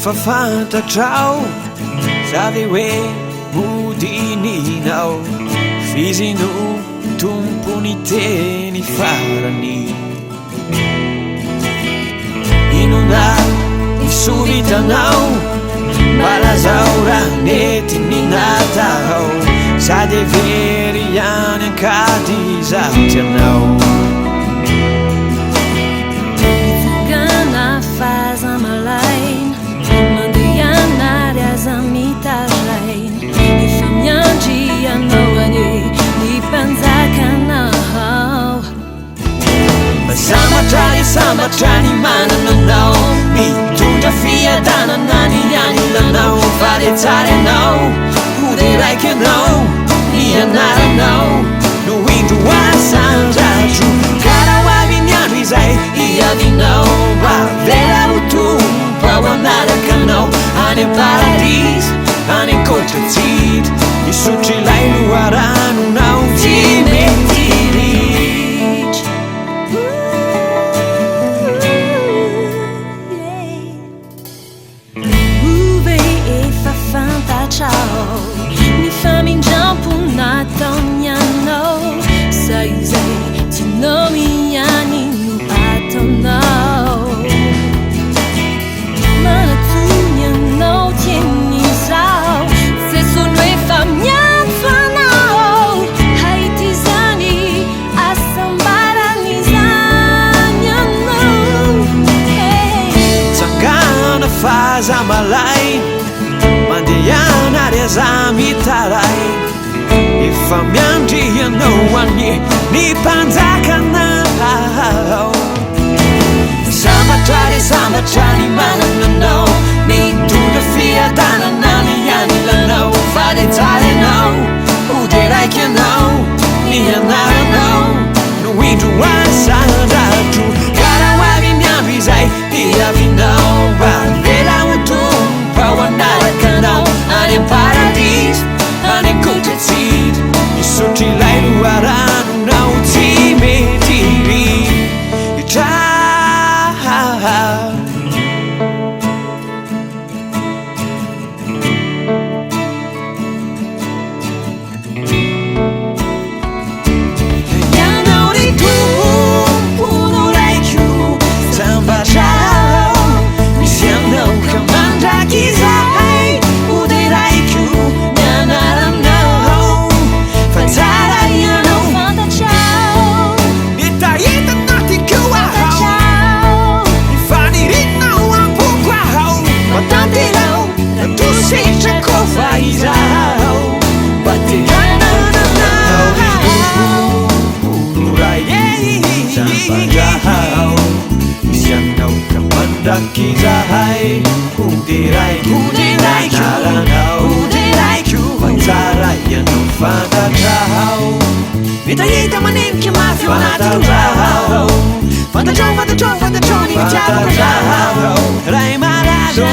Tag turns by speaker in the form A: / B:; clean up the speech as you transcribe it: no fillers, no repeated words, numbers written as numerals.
A: Fafantatrao zavy hoe modininao fizino tompony teny farany inona isovitanao malazao raha nety ninatao sady very ihany ankady zavy anao
B: mitsangana faza malaina mitarain efa miandry ianao ane ny mpanjakanao
A: sambatra ny manananao mitondra fiadanana ny anilanao fale tsara anao ode raiky anao ny anaranao no indro asandratro karao avy miandro izay iavinao mba vela ho tompo ao anarakanao any paradis any ankotratsitra misotry ilay loharanonao tsy mety ritra
B: ove efa fantatrao ny famindrampo nataony anao sa izay tianao ihany no ataonao manatony anao tian'izao se sono efa miantso anao haity zany asambaran'izany anao
A: tsangana faza malaina mandehana ry aza mitaraina efa miandry ianao anye ny mpanjakanao sambatra ny manananao mitondra fiadanana ny anilanao fale tsara anao ode raiky anao ny anaranao no indro asandratro karao avy miandro izay iavinao mba vela ho tompo ao anarakanao any paradis any ankotratsitra misotry ilay loharanonao tsy mety ritra Ianao ry tompono raiko sambatrao misy anao ka mandraky izay ode raiko ny anaranao fa tsara ianao
B: fantatrao
A: nitahita natiko ahao nifanirinao ampoko ahao matanterao natositrako fa izao batehanananao sambatrao misy anao ka mandraky izay ode raiko anaranao fa tsara ianao fantatrao nitahita maneniky mafy ao anatinao fantatrao ny fitiavako zao ray malazo